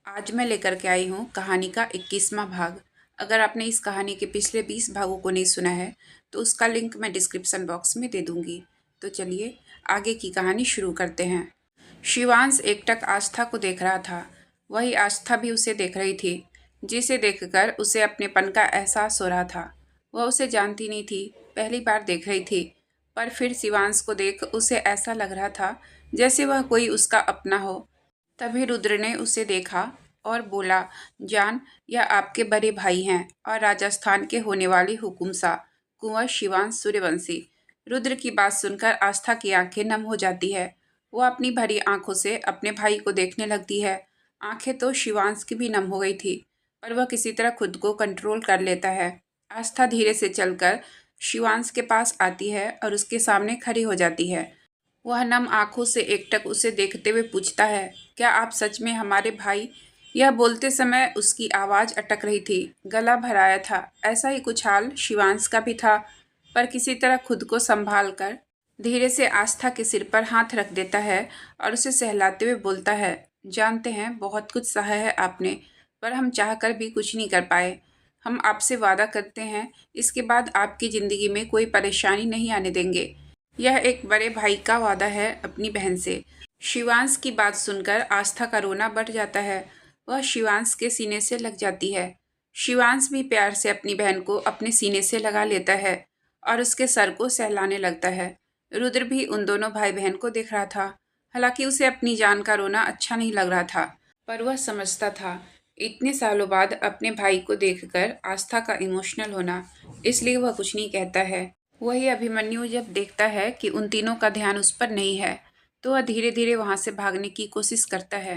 आज मैं लेकर के आई हूँ कहानी का 21वां भाग। अगर आपने इस कहानी के पिछले 20 भागों को नहीं सुना है तो उसका लिंक मैं डिस्क्रिप्शन बॉक्स में दे दूँगी। तो चलिए आगे की कहानी शुरू करते हैं। शिवांश एकटक आस्था को देख रहा था। वही आस्था भी उसे देख रही थी, जिसे देखकर उसे अपनेपन का एहसास हो रहा था। वह उसे जानती नहीं थी, पहली बार देख रही थी, पर फिर शिवांश को देख उसे ऐसा लग रहा था जैसे वह कोई उसका अपना हो। तभी रुद्र ने उसे देखा और बोला, जान, यह आपके बड़े भाई हैं और राजस्थान के होने वाले हुकुम शाह कुंवर शिवांश सूर्यवंशी। रुद्र की बात सुनकर आस्था की आंखें नम हो जाती है। वो अपनी भरी आंखों से अपने भाई को देखने लगती है। आंखें तो शिवांश की भी नम हो गई थी, पर वह किसी तरह खुद को कंट्रोल कर लेता है। आस्था धीरे से चलकर शिवांश के पास आती है और उसके सामने खड़ी हो जाती है। वह नम आंखों से एकटक उसे देखते हुए पूछता है, क्या आप सच में हमारे भाई? यह बोलते समय उसकी आवाज़ अटक रही थी, गला भराया था। ऐसा ही कुछ हाल शिवांश का भी था, पर किसी तरह खुद को संभाल कर धीरे से आस्था के सिर पर हाथ रख देता है और उसे सहलाते हुए बोलता है, जानते हैं बहुत कुछ सहा है आपने, पर हम चाहकर भी कुछ नहीं कर पाए। हम आपसे वादा करते हैं, इसके बाद आपकी ज़िंदगी में कोई परेशानी नहीं आने देंगे। यह एक बड़े भाई का वादा है अपनी बहन से। शिवांश की बात सुनकर आस्था का रोना बढ़ जाता है। वह शिवांश के सीने से लग जाती है। शिवांश भी प्यार से अपनी बहन को अपने सीने से लगा लेता है और उसके सर को सहलाने लगता है। रुद्र भी उन दोनों भाई बहन को देख रहा था। हालांकि उसे अपनी जान का रोना अच्छा नहीं लग रहा था, पर वह समझता था इतने सालों बाद अपने भाई को देखकर आस्था का इमोशनल होना, इसलिए वह कुछ नहीं कहता है। वही अभिमन्यु जब देखता है कि उन तीनों का ध्यान उस पर नहीं है, तो वह धीरे धीरे वहां से भागने की कोशिश करता है,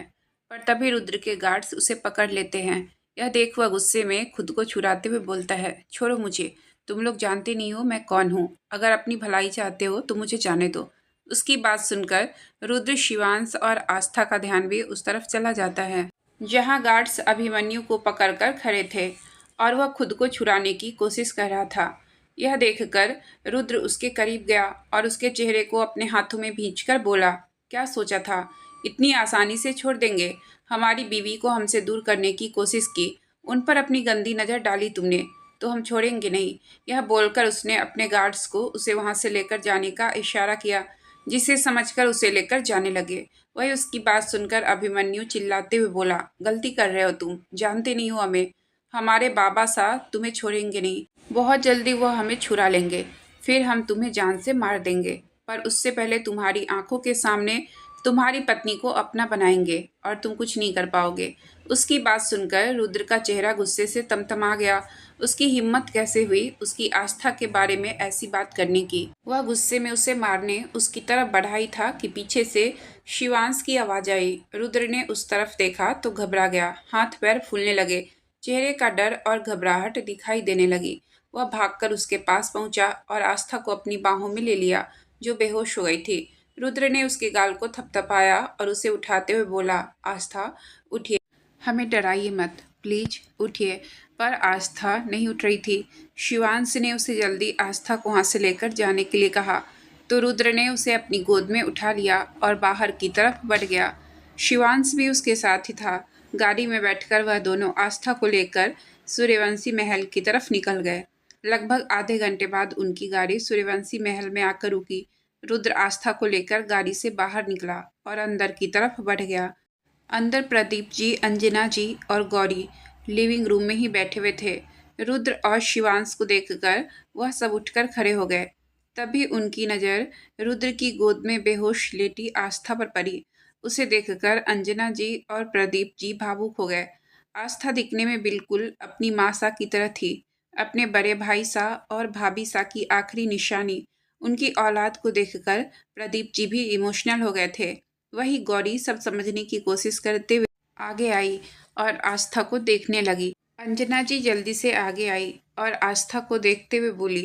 पर तभी रुद्र के गार्ड्स उसे पकड़ लेते हैं। यह देख वह गुस्से में खुद को छुड़ाते हुए बोलता है, छोड़ो मुझे, तुम लोग जानते नहीं हो मैं कौन हूँ। अगर अपनी भलाई चाहते हो तो मुझे जाने दो। उसकी बात सुनकर रुद्र, शिवांश और आस्था का ध्यान भी उस तरफ चला जाता है जहाँ गार्ड्स अभिमन्यु को पकड़कर खड़े थे और वह खुद को छुड़ाने की कोशिश कर रहा था। यह देखकर रुद्र उसके करीब गया और उसके चेहरे को अपने हाथों में भींचकर बोला, क्या सोचा था इतनी आसानी से छोड़ देंगे? हमारी बीवी को हमसे दूर करने की कोशिश की, उन पर अपनी गंदी नज़र डाली तुमने, तो हम छोड़ेंगे नहीं। यह बोलकर उसने अपने गार्ड्स को उसे वहां से लेकर जाने का इशारा किया, जिसे समझकर उसे लेकर जाने लगे। वही उसकी बात सुनकर अभिमन्यु चिल्लाते हुए बोला, गलती कर रहे हो तुम, जानते नहीं हो हमें। हमारे बाबा साहब तुम्हें छोड़ेंगे नहीं, बहुत जल्दी वो हमें छुड़ा लेंगे, फिर हम तुम्हें जान से मार देंगे, पर उससे पहले तुम्हारी आंखों के सामने तुम्हारी पत्नी को अपना बनाएंगे और तुम कुछ नहीं कर पाओगे। उसकी बात सुनकर रुद्र का चेहरा गुस्से से तमतमा गया। उसकी हिम्मत कैसे हुई उसकी आस्था के बारे में ऐसी बात करने की? वह गुस्से में उसे मारने उसकी तरफ बढ़ा ही था कि पीछे से शिवांश की आवाज आई। रुद्र ने उस तरफ देखा तो घबरा गया, हाथ पैर फूलने लगे, चेहरे का डर और घबराहट दिखाई देने लगी। वह भागकर उसके पास पहुंचा और आस्था को अपनी बाहों में ले लिया, जो बेहोश हो गई थी। रुद्र ने उसके गाल को थपथपाया और उसे उठाते हुए बोला, आस्था उठिए, हमें डराइए मत, प्लीज उठिए। पर आस्था नहीं उठ रही थी। शिवांश ने उसे जल्दी आस्था को वहां से लेकर जाने के लिए कहा, तो रुद्र ने उसे अपनी गोद में उठा लिया और बाहर की तरफ बढ़ गया। शिवांश भी उसके साथ ही था। गाड़ी में बैठकर वह दोनों आस्था को लेकर सूर्यवंशी महल की तरफ निकल गए। लगभग आधे घंटे बाद उनकी गाड़ी सूर्यवंशी महल में आकर रुकी। रुद्र आस्था को लेकर गाड़ी से बाहर निकला और अंदर की तरफ बढ़ गया। अंदर प्रदीप जी, अंजना जी और गौरी लिविंग रूम में ही बैठे हुए थे। रुद्र और शिवांश को देखकर वह सब उठकर खड़े हो गए। तभी उनकी नज़र रुद्र की गोद में बेहोश लेटी आस्था पर पड़ी। उसे देखकर अंजना जी और प्रदीप जी भावुक हो गए। आस्था दिखने में बिल्कुल अपनी माँ सा की तरह थी, अपने बड़े भाई सा और भाभी सा की आखिरी निशानी। उनकी औलाद को देखकर प्रदीप जी भी इमोशनल हो गए थे। वही गौरी सब समझने की कोशिश करते हुए आगे आई और आस्था को देखने लगी। अंजना जी जल्दी से आगे आई और आस्था को देखते हुए बोली,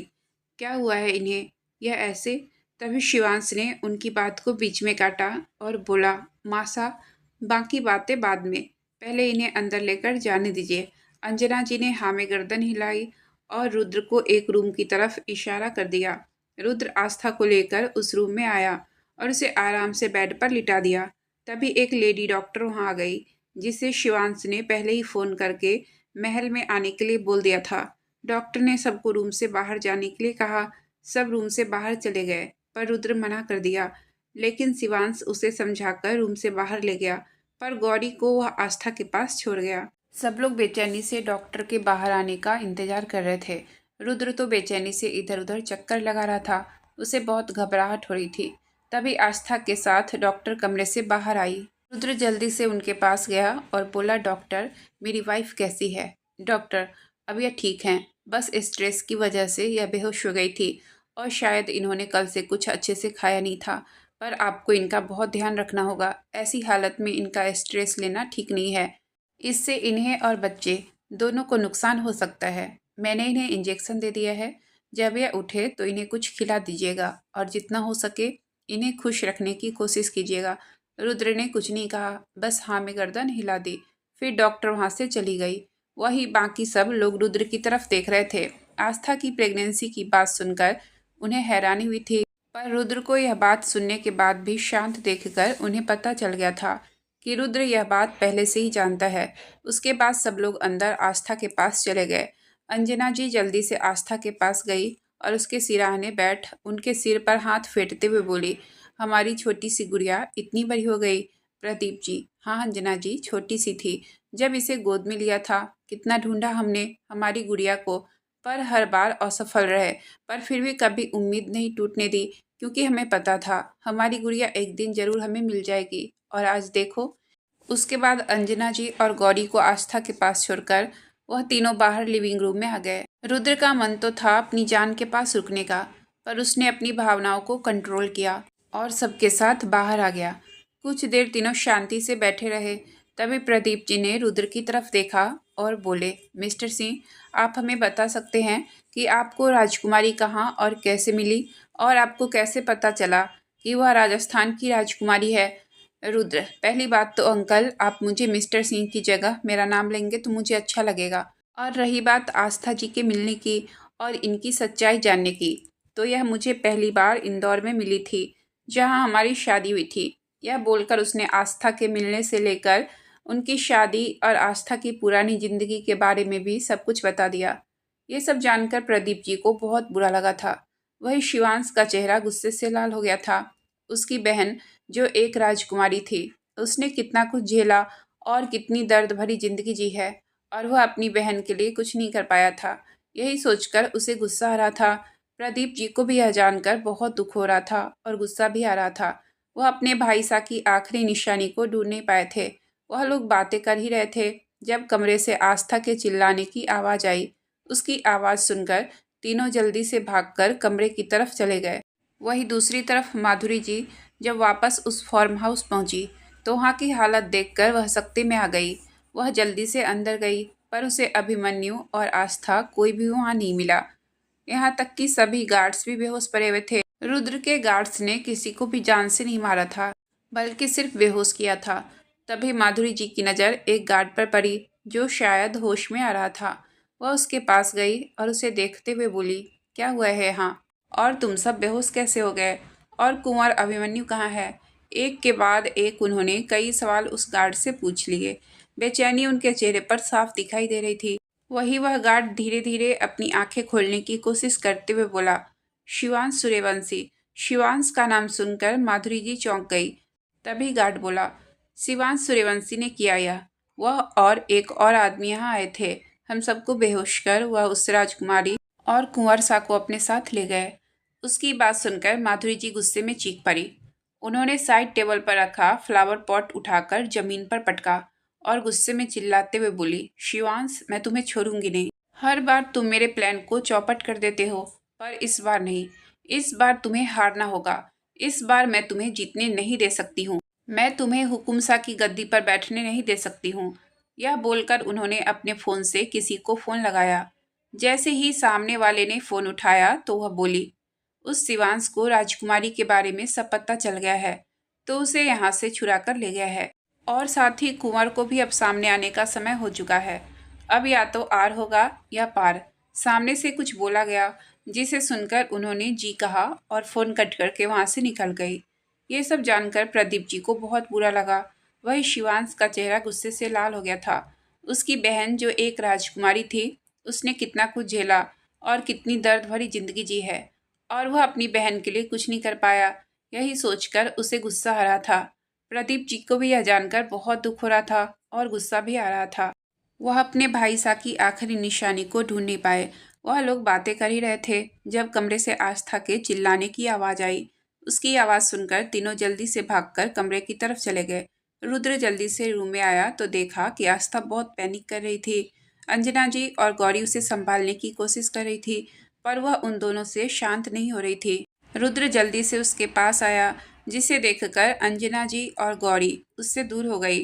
क्या हुआ है इन्हें, यह ऐसे? तभी शिवांश ने उनकी बात को बीच में काटा और बोला, मासा, बाकी बातें बाद में, पहले इन्हें अंदर लेकर जाने दीजिए। अंजना जी ने हाँ में गर्दन हिलाई और रुद्र को एक रूम की तरफ इशारा कर दिया। रुद्र आस्था को लेकर उस रूम में आया और उसे आराम से बेड पर लिटा दिया। तभी एक लेडी डॉक्टर वहां आ गई, जिसे शिवांश ने पहले ही फ़ोन करके महल में आने के लिए बोल दिया था। डॉक्टर ने सबको रूम से बाहर जाने के लिए कहा। सब रूम से बाहर चले गए, पर रुद्र मना कर दिया। लेकिन शिवांश उसे समझाकर रूम से बाहर ले गया, पर गौरी को वह आस्था के पास छोड़ गया। सब लोग बेचैनी से डॉक्टर के बाहर आने का इंतजार कर रहे थे। रुद्र तो बेचैनी से इधर उधर चक्कर लगा रहा था। उसे बहुत घबराहट हो रही थी। तभी आस्था के साथ डॉक्टर कमरे से बाहर आई। रुद्र जल्दी से उनके पास गया और बोला, डॉक्टर, मेरी वाइफ कैसी है? डॉक्टर, अब यह ठीक है, बस स्ट्रेस की वजह से यह बेहोश हो गई थी और शायद इन्होंने कल से कुछ अच्छे से खाया नहीं था, पर आपको इनका बहुत ध्यान रखना होगा। ऐसी हालत में इनका स्ट्रेस लेना ठीक नहीं है। इससे इन्हें और बच्चे दोनों को नुकसान हो सकता है। मैंने इन्हें इंजेक्शन दे दिया है। जब यह उठे तो इन्हें कुछ खिला दीजिएगा और जितना हो सके इन्हें खुश रखने की कोशिश कीजिएगा। रुद्र ने कुछ नहीं कहा, बस हाँ में गर्दन हिला दी। फिर डॉक्टर वहाँ से चली गई। वही बाकी सब लोग रुद्र की तरफ देख रहे थे। आस्था की प्रेगनेंसी की बात सुनकर उन्हें हैरानी हुई थी, पर रुद्र को यह बात सुनने के बाद भी शांत देखकर उन्हें पता चल गया था कि रुद्र यह बात पहले से ही जानता है। उसके बाद सब लोग अंदर आस्था के पास चले गए। अंजना जी जल्दी से आस्था के पास गई और उसके सिराहने बैठ उनके सिर पर हाथ फेरते हुए बोली, हमारी छोटी सी गुड़िया इतनी बड़ी हो गई। प्रदीप जी, हाँ अंजना जी, छोटी सी थी जब इसे गोद में लिया था। कितना ढूंढा हमने हमारी गुड़िया को, पर हर बार असफल रहे, पर फिर भी कभी उम्मीद नहीं टूटने दी, क्योंकि हमें पता था हमारी गुड़िया एक दिन जरूर हमें मिल जाएगी। और आज देखो। उसके बाद अंजना जी और गौरी को आस्था के पास छोड़कर वह तीनों बाहर लिविंग रूम में आ गए। रुद्र का मन तो था अपनी जान के पास रुकने का, पर उसने अपनी भावनाओं को कंट्रोल किया और सबके साथ बाहर आ गया। कुछ देर तीनों शांति से बैठे रहे। तभी प्रदीप जी ने रुद्र की तरफ देखा और बोले, मिस्टर सिंह, आप हमें बता सकते हैं कि आपको राजकुमारी कहाँ और कैसे मिली, और आपको कैसे पता चला कि वह राजस्थान की राजकुमारी है? रुद्र, पहली बात तो अंकल, आप मुझे मिस्टर सिंह की जगह मेरा नाम लेंगे तो मुझे अच्छा लगेगा। और रही बात आस्था जी के मिलने की और इनकी सच्चाई जानने की, तो यह मुझे पहली बार इंदौर में मिली थी, जहां हमारी शादी हुई थी। यह बोलकर उसने आस्था के मिलने से लेकर उनकी शादी और आस्था की पुरानी जिंदगी के बारे में भी सब कुछ बता दिया। ये सब जानकर प्रदीप जी को बहुत बुरा लगा था। वही शिवांश का चेहरा गुस्से से लाल हो गया था। उसकी बहन, जो एक राजकुमारी थी, उसने कितना कुछ झेला और कितनी दर्द भरी जिंदगी जी है, और वह अपनी बहन के लिए कुछ नहीं कर पाया था। यही सोचकर उसे गुस्सा आ रहा था। प्रदीप जी को भी यह जानकर बहुत दुख हो रहा था और गुस्सा भी आ रहा था। वह अपने भाई सा की आखिरी निशानी को ढूंढ नहीं पाए थे। वह लोग बातें कर ही रहे थे जब कमरे से आस्था के चिल्लाने की आवाज़ आई। उसकी आवाज़ सुनकर तीनों जल्दी से भागकर कमरे की तरफ चले गए। वहीं दूसरी तरफ माधुरी जी जब वापस उस फार्म हाउस पहुंची तो वहाँ की हालत देखकर वह सख्ती में आ गई। वह जल्दी से अंदर गई, पर उसे अभिमन्यु और आस्था कोई भी वहाँ नहीं मिला। यहाँ तक कि सभी गार्ड्स भी बेहोश पड़े हुए थे। रुद्र के गार्ड्स ने किसी को भी जान से नहीं मारा था, बल्कि सिर्फ बेहोश किया था। तभी माधुरी जी की नज़र एक गार्ड पर पड़ी जो शायद होश में आ रहा था। वह उसके पास गई और उसे देखते हुए बोली, क्या हुआ है यहाँ, और तुम सब बेहोश कैसे हो गए, और कुंवर अभिमन्यु कहाँ है? एक के बाद एक उन्होंने कई सवाल उस गार्ड से पूछ लिए। बेचैनी उनके चेहरे पर साफ दिखाई दे रही थी। वही वह गार्ड धीरे धीरे अपनी आंखें खोलने की कोशिश करते हुए बोला, शिवांश सूर्यवंशी। शिवांश का नाम सुनकर माधुरी जी चौंक गई। तभी गार्ड बोला, शिवांश सूर्यवंशी ने किया यह। वह और एक और आदमी यहाँ आए थे। हम सबको बेहोश कर वह उस राजकुमारी और कुंवर सा को अपने साथ ले गए। उसकी बात सुनकर माधुरी जी गुस्से में चीख पड़ी। उन्होंने साइड टेबल पर रखा फ्लावर पॉट उठाकर जमीन पर पटका और गुस्से में चिल्लाते हुए बोली, शिवांश, मैं तुम्हें छोड़ूंगी नहीं। हर बार तुम मेरे प्लान को चौपट कर देते हो, पर इस बार नहीं। इस बार तुम्हें हारना होगा। इस बार मैं तुम्हें जीतने नहीं दे सकती हूँ। मैं तुम्हें हुकुमसा की गद्दी पर बैठने नहीं दे सकती हूँ। यह बोलकर उन्होंने अपने फ़ोन से किसी को फ़ोन लगाया। जैसे ही सामने वाले ने फ़ोन उठाया तो वह बोली, उस शिवांश को राजकुमारी के बारे में सब पता चल गया है, तो उसे यहाँ से छुड़ा कर ले गया है, और साथ ही कुंवर को भी अब सामने आने का समय हो चुका है। अब या तो आर होगा या पार। सामने से कुछ बोला गया, जिसे सुनकर उन्होंने जी कहा और फ़ोन कट करके वहाँ से निकल गई। ये सब जानकर प्रदीप जी को बहुत बुरा लगा। वही शिवांश का चेहरा गुस्से से लाल हो गया था। उसकी बहन जो एक राजकुमारी थी, उसने कितना कुछ झेला और कितनी दर्द भरी जिंदगी जी है, और वह अपनी बहन के लिए कुछ नहीं कर पाया। यही सोचकर उसे गुस्सा आ रहा था। प्रदीप जी को भी यह जानकर बहुत दुख हो रहा था और गुस्सा भी आ रहा था। वह अपने भाई सा की आखिरी निशानी को ढूंढ नहीं पाए। वह लोग बातें कर ही रहे थे जब कमरे से आस्था के चिल्लाने की आवाज आई। उसकी आवाज सुनकर तीनों जल्दी से भागकर कमरे की तरफ चले गए। रुद्र जल्दी से रूम में आया तो देखा कि आस्था बहुत पैनिक कर रही थी। अंजना जी और गौरी उसे संभालने की कोशिश कर रही थी, पर वह उन दोनों से शांत नहीं हो रही थी। रुद्र जल्दी से उसके पास आया, जिसे देखकर अंजना जी और गौरी उससे दूर हो गई।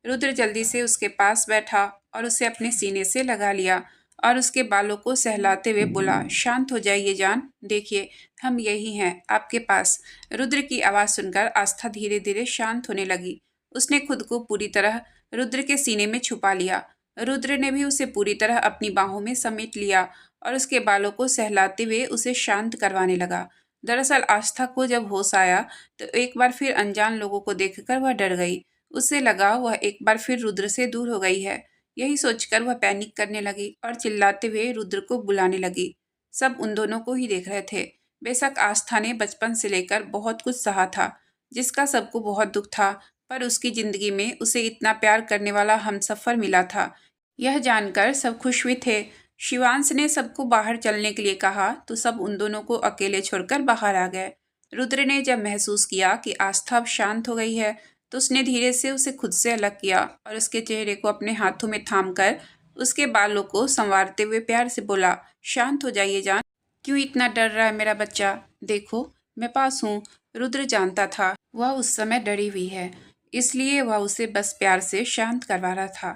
रुद्र जल्दी से उसके पास बैठा और उसे अपने सीने से लगा लिया और उसके बालों को सहलाते हुए बोला, शांत हो जाइए जान, देखिए हम यही हैं आपके पास। रुद्र की आवाज़ सुनकर आस्था धीरे धीरे शांत होने लगी। उसने खुद को पूरी तरह रुद्र के सीने में छुपा लिया। रुद्र ने भी उसे पूरी तरह अपनी बाहों में समेट लिया और उसके बालों को सहलाते हुए उसे शांत करवाने लगा। दरअसल आस्था को जब होश आया तो एक बार फिर अनजान लोगों को देखकर वह डर गई। उसे लगा वह एक बार फिर रुद्र से दूर हो गई है। यही सोचकर वह पैनिक करने लगी और चिल्लाते हुए रुद्र को बुलाने लगी। सब उन दोनों को ही देख रहे थे। बेशक आस्था ने बचपन से लेकर बहुत कुछ सहा था, जिसका सबको बहुत दुख था, पर उसकी जिंदगी में उसे इतना प्यार करने वाला हमसफर मिला था। यह जानकर सब खुश हुए थे। शिवांश ने सबको बाहर चलने के लिए कहा तो सब उन दोनों को अकेले छोड़कर बाहर आ गए। रुद्र ने जब महसूस किया कि आस्था अब शांत हो गई है तो उसने धीरे से उसे खुद से अलग किया और उसके चेहरे को अपने हाथों में थामकर उसके बालों को संवारते हुए प्यार से बोला, शांत हो जाइए जान, क्यों इतना डर रहा है मेरा बच्चा, देखो मैं पास हूँ। रुद्र जानता था वह उस समय डरी हुई है, इसलिए वह उसे बस प्यार से शांत करवा रहा था,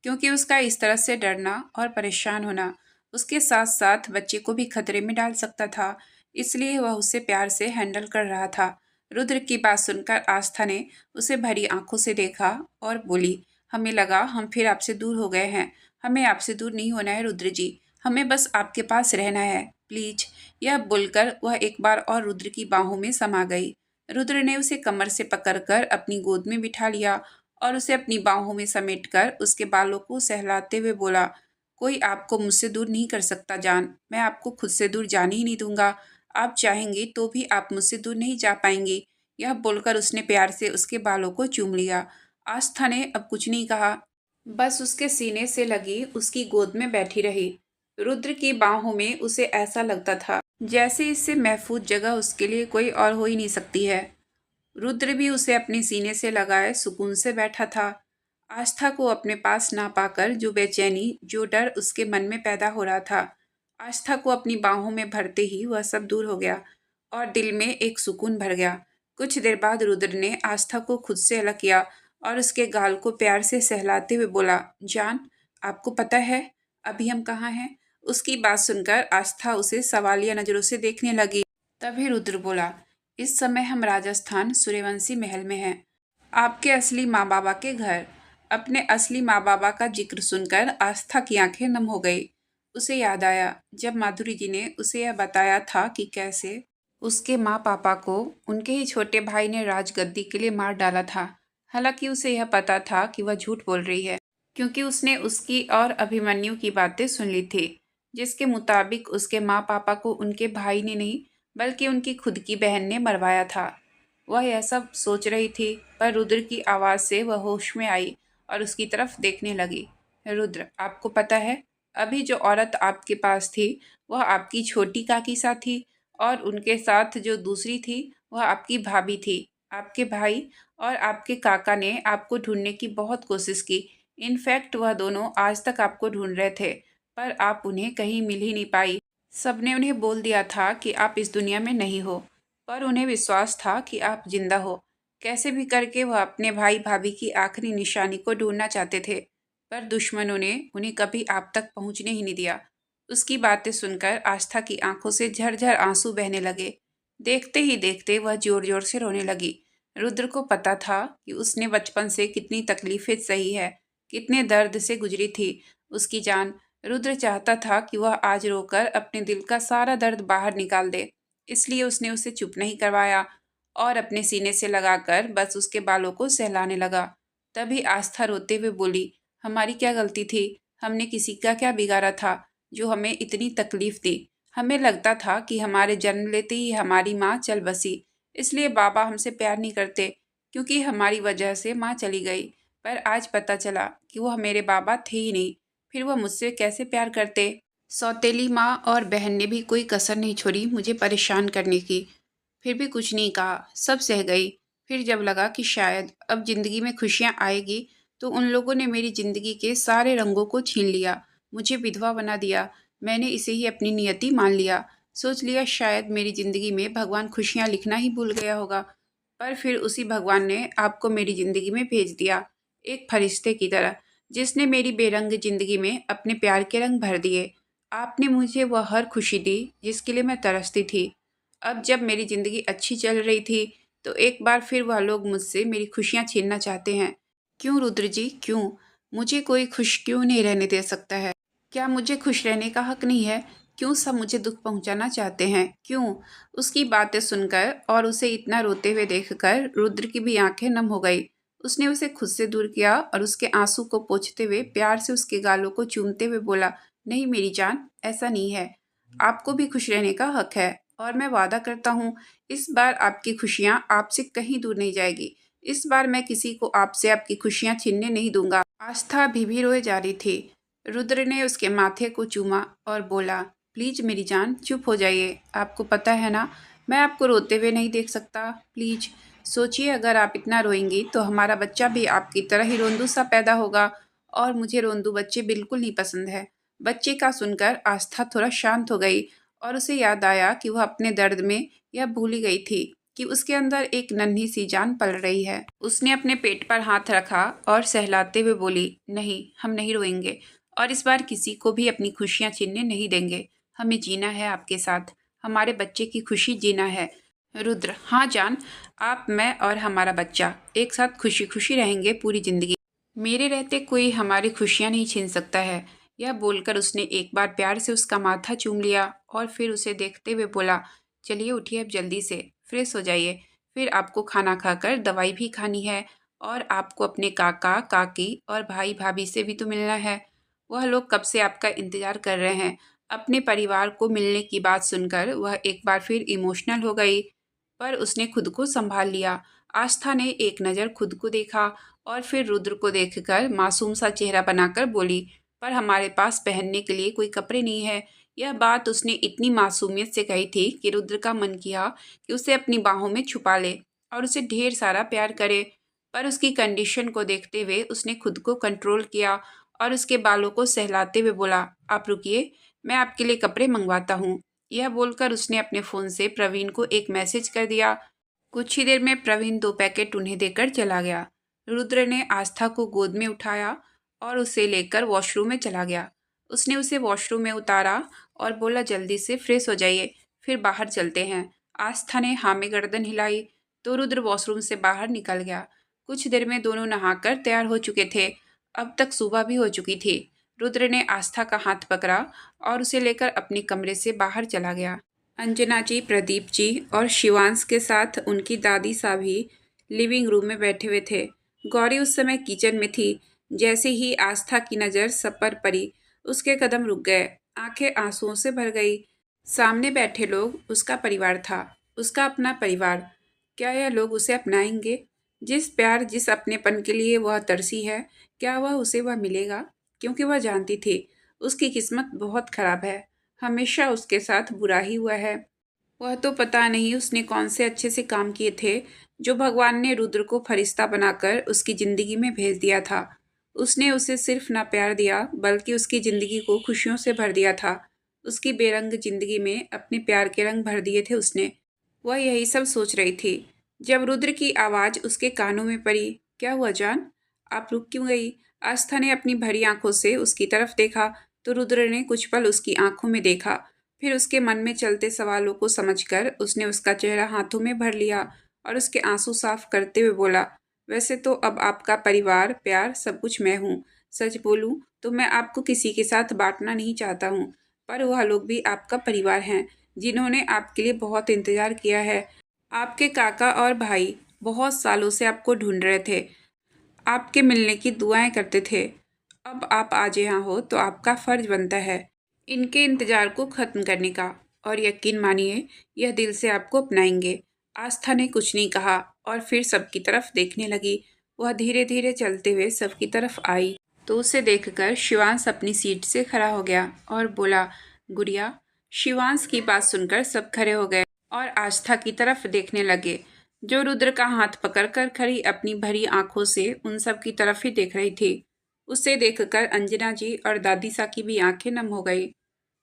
क्योंकि उसका इस तरह से डरना और परेशान होना उसके साथ साथ बच्चे को भी खतरे में डाल सकता था। इसलिए वह उसे प्यार से हैंडल कर रहा था। रुद्र की बात सुनकर आस्था ने उसे भरी आंखों से देखा और बोली, हमें लगा हम फिर आपसे दूर हो गए हैं। हमें आपसे दूर नहीं होना है रुद्र जी, हमें बस आपके पास रहना है, प्लीज। यह बोलकर वह एक बार और रुद्र की बाहों में समा गई। रुद्र ने उसे कमर से पकड़कर अपनी गोद में बिठा लिया और उसे अपनी बाहों में समेटकर उसके बालों को सहलाते हुए बोला, कोई आपको मुझसे दूर नहीं कर सकता जान, मैं आपको खुद से दूर जाने ही नहीं दूंगा। आप चाहेंगी तो भी आप मुझसे दूर नहीं जा पाएंगी। यह बोलकर उसने प्यार से उसके बालों को चूम लिया। आस्था ने अब कुछ नहीं कहा, बस उसके सीने से लगी उसकी गोद में बैठी रही। रुद्र की बाहों में उसे ऐसा लगता था जैसे इससे महफूज जगह उसके लिए कोई और हो ही नहीं सकती है। रुद्र भी उसे अपने सीने से लगाए सुकून से बैठा था। आस्था को अपने पास ना पाकर जो बेचैनी, जो डर उसके मन में पैदा हो रहा था, आस्था को अपनी बाहों में भरते ही वह सब दूर हो गया और दिल में एक सुकून भर गया। कुछ देर बाद रुद्र ने आस्था को खुद से अलग किया और उसके गाल को प्यार से सहलाते हुए बोला, जान, आपको पता है अभी हम कहाँ हैं? उसकी बात सुनकर आस्था उसे सवालिया नजरों से देखने लगी। तभी रुद्र बोला, इस समय हम राजस्थान सूर्यवंशी महल में हैं, आपके असली माँ बाबा के घर। अपने असली माँ बाबा का जिक्र सुनकर आस्था की आंखें नम हो गई। उसे याद आया जब माधुरी जी ने उसे यह बताया था कि कैसे उसके माँ पापा को उनके ही छोटे भाई ने राजगद्दी के लिए मार डाला था। हालांकि उसे यह पता था कि वह झूठ बोल रही है, क्योंकि उसने उसकी और अभिमन्यु की बातें सुन ली थी, जिसके मुताबिक उसके माँ पापा को उनके भाई ने नहीं बल्कि उनकी खुद की बहन ने मरवाया था। वह यह सब सोच रही थी, पर रुद्र की आवाज़ से वह होश में आई और उसकी तरफ देखने लगी। रुद्र, आपको पता है अभी जो औरत आपके पास थी वह आपकी छोटी काकी सा थी, और उनके साथ जो दूसरी थी वह आपकी भाभी थी। आपके भाई और आपके काका ने आपको ढूंढने की बहुत कोशिश की। इनफैक्ट वह दोनों आज तक आपको ढूंढ रहे थे, पर आप उन्हें कहीं मिल ही नहीं पाई। सबने उन्हें बोल दिया था कि आप इस दुनिया में नहीं हो, पर उन्हें विश्वास था कि आप जिंदा हो। कैसे भी करके वह अपने भाई भाभी की आखिरी निशानी को ढूंढना चाहते थे, पर दुश्मनों ने उन्हें कभी आप तक पहुंचने ही नहीं दिया। उसकी बातें सुनकर आस्था की आंखों से झरझर आंसू बहने लगे। देखते ही देखते वह जोर जोर से रोने लगी। रुद्र को पता था कि उसने बचपन से कितनी तकलीफें सही है, कितने दर्द से गुजरी थी उसकी जान। रुद्र चाहता था कि वह आज रोकर अपने दिल का सारा दर्द बाहर निकाल दे, इसलिए उसने उसे चुप नहीं करवाया और अपने सीने से लगाकर बस उसके बालों को सहलाने लगा। तभी आस्था रोते हुए बोली, हमारी क्या गलती थी? हमने किसी का क्या बिगाड़ा था जो हमें इतनी तकलीफ दी? हमें लगता था कि हमारे जन्म लेते ही हमारी माँ चल बसी, इसलिए बाबा हमसे प्यार नहीं करते, क्योंकि हमारी वजह से माँ चली गई। पर आज पता चला कि वो मेरे बाबा थे ही नहीं, फिर वह मुझसे कैसे प्यार करते। सौतेली माँ और बहन ने भी कोई कसर नहीं छोड़ी मुझे परेशान करने की, फिर भी कुछ नहीं कहा, सब सह गई। फिर जब लगा कि शायद अब जिंदगी में खुशियाँ आएगी, तो उन लोगों ने मेरी जिंदगी के सारे रंगों को छीन लिया, मुझे विधवा बना दिया। मैंने इसे ही अपनी नियति मान लिया, सोच लिया शायद मेरी जिंदगी में भगवान खुशियाँ लिखना ही भूल गया होगा। पर फिर उसी भगवान ने आपको मेरी जिंदगी में भेज दिया, एक फरिश्ते की तरह, जिसने मेरी बेरंग जिंदगी में अपने प्यार के रंग भर दिए। आपने मुझे वह हर खुशी दी जिसके लिए मैं तरसती थी। अब जब मेरी ज़िंदगी अच्छी चल रही थी, तो एक बार फिर वह लोग मुझसे मेरी खुशियाँ छीनना चाहते हैं। क्यों रुद्र जी, क्यों? मुझे कोई खुश क्यों नहीं रहने दे सकता है? क्या मुझे खुश रहने का हक नहीं है? क्यों सब मुझे दुख पहुंचाना चाहते हैं? क्यों? उसकी बातें सुनकर और उसे इतना रोते हुए देखकर रुद्र की भी आंखें नम हो गई। उसने उसे खुद से दूर किया और उसके आंसू को पोंछते हुए प्यार से उसके गालों को चूमते हुए बोला, नहीं मेरी जान, ऐसा नहीं है। आपको भी खुश रहने का हक है, और मैं वादा करता हूँ इस बार आपकी खुशियाँ आपसे कहीं दूर नहीं जाएगी। इस बार मैं किसी को आपसे आपकी खुशियाँ छीनने नहीं दूंगा। आस्था अभी भी रोए जा रही थी। रुद्र ने उसके माथे को चूमा और बोला, प्लीज मेरी जान, चुप हो जाइए। आपको पता है ना, मैं आपको रोते हुए नहीं देख सकता। प्लीज सोचिए, अगर आप इतना रोएंगी तो हमारा बच्चा भी आपकी तरह ही रोंदू सा पैदा होगा, और मुझे रोंदू बच्चे बिल्कुल नहीं पसंद है। बच्चे का सुनकर आस्था थोड़ा शांत हो गई, और उसे याद आया कि वह अपने दर्द में यह भूल ही गई थी कि उसके अंदर एक नन्ही सी जान पल रही है। उसने अपने पेट पर हाथ रखा और सहलाते हुए बोली, नहीं, हम नहीं रोएंगे, और इस बार किसी को भी अपनी खुशियाँ छीनने नहीं देंगे। हमें जीना है आपके साथ, हमारे बच्चे की खुशी जीना है। रुद्र, हाँ जान, आप, मैं और हमारा बच्चा एक साथ खुशी खुशी रहेंगे पूरी जिंदगी। मेरे रहते कोई हमारी खुशियाँ नहीं छीन सकता है। यह बोलकर उसने एक बार प्यार से उसका माथा चूम लिया और फिर उसे देखते हुए बोला, चलिए उठिए अब जल्दी से, फ्रेश हो जाइए। फिर आपको खाना खाकर दवाई भी खानी है, और आपको अपने काका काकी और भाई भाभी से भी तो मिलना है। वह लोग कब से आपका इंतजार कर रहे हैं। अपने परिवार को मिलने की बात सुनकर वह एक बार फिर इमोशनल हो गई, पर उसने खुद को संभाल लिया। आस्था ने एक नज़र खुद को देखा और फिर रुद्र को देखकर मासूम सा चेहरा बनाकर बोली, पर हमारे पास पहनने के लिए कोई कपड़े नहीं है। यह बात उसने इतनी मासूमियत से कही थी कि रुद्र का मन किया कि उसे अपनी बाहों में छुपा ले और उसे ढेर सारा प्यार करे, पर उसकी कंडीशन को देखते हुए उसने खुद को कंट्रोल किया और उसके बालों को सहलाते हुए बोला, आप रुकिए, मैं आपके लिए कपड़े मंगवाता हूँ। यह बोलकर उसने अपने फ़ोन से प्रवीण को एक मैसेज कर दिया। कुछ ही देर में प्रवीण 2 पैकेट उन्हें देकर चला गया। रुद्र ने आस्था को गोद में उठाया और उसे लेकर वॉशरूम में चला गया। उसने उसे वॉशरूम में उतारा और बोला, जल्दी से फ्रेश हो जाइए, फिर बाहर चलते हैं। आस्था ने हाँ में गर्दन हिलाई, तो रुद्र वॉशरूम से बाहर निकल गया। कुछ देर में दोनों नहाकर तैयार हो चुके थे। अब तक सुबह भी हो चुकी थी। रुद्र ने आस्था का हाथ पकड़ा और उसे लेकर अपने कमरे से बाहर चला गया। अंजना जी, प्रदीप जी और शिवांश के साथ उनकी दादी साहब भी लिविंग रूम में बैठे हुए थे। गौरी उस समय किचन में थी। जैसे ही आस्था की नज़र सब पर पड़ी, उसके कदम रुक गए, आंखें आंसुओं से भर गई। सामने बैठे लोग उसका परिवार था, उसका अपना परिवार। क्या यह लोग उसे अपनाएंगे? जिस प्यार, जिस अपनेपन के लिए वह तरसी है, क्या वह मिलेगा? क्योंकि वह जानती थी उसकी किस्मत बहुत खराब है, हमेशा उसके साथ बुरा ही हुआ है। वह तो पता नहीं उसने कौन से अच्छे से काम किए थे, जो भगवान ने रुद्र को फरिश्ता बनाकर उसकी ज़िंदगी में भेज दिया था। उसने उसे सिर्फ ना प्यार दिया, बल्कि उसकी ज़िंदगी को खुशियों से भर दिया था। उसकी बेरंग ज़िंदगी में अपने प्यार के रंग भर दिए थे उसने। वह यही सब सोच रही थी जब रुद्र की आवाज़ उसके कानों में पड़ी, क्या हुआ जान, आप रुक क्यों गई? आस्था ने अपनी भरी आंखों से उसकी तरफ देखा, तो रुद्र ने कुछ पल उसकी आंखों में देखा। फिर उसके मन में चलते सवालों को समझकर उसने उसका चेहरा हाथों में भर लिया और उसके आंसू साफ करते हुए बोला, वैसे तो अब आपका परिवार, प्यार, सब कुछ मैं हूँ। सच बोलूँ तो मैं आपको किसी के साथ बांटना नहीं चाहता हूँ, पर वह लोग भी आपका परिवार हैं, जिन्होंने आपके लिए बहुत इंतजार किया है। आपके काका और भाई बहुत सालों से आपको ढूंढ रहे थे। आपके मिलने की दुआएं करते थे। अब आप आज यहाँ हो तो आपका फ़र्ज बनता है इनके इंतज़ार को ख़त्म करने का, और यकीन मानिए यह दिल से आपको अपनाएंगे। आस्था ने कुछ नहीं कहा और फिर सबकी तरफ देखने लगी। वह धीरे धीरे चलते हुए सबकी तरफ आई तो उसे देखकर शिवांश अपनी सीट से खड़ा हो गया और बोला, गुड़िया। शिवांश की बात सुनकर सब खड़े हो गए और आस्था की तरफ देखने लगे, जो रुद्र का हाथ पकड़कर खड़ी अपनी भरी आंखों से उन सब की तरफ ही देख रही थी। उसे देखकर अंजना जी और दादी सा की भी आंखें नम हो गई।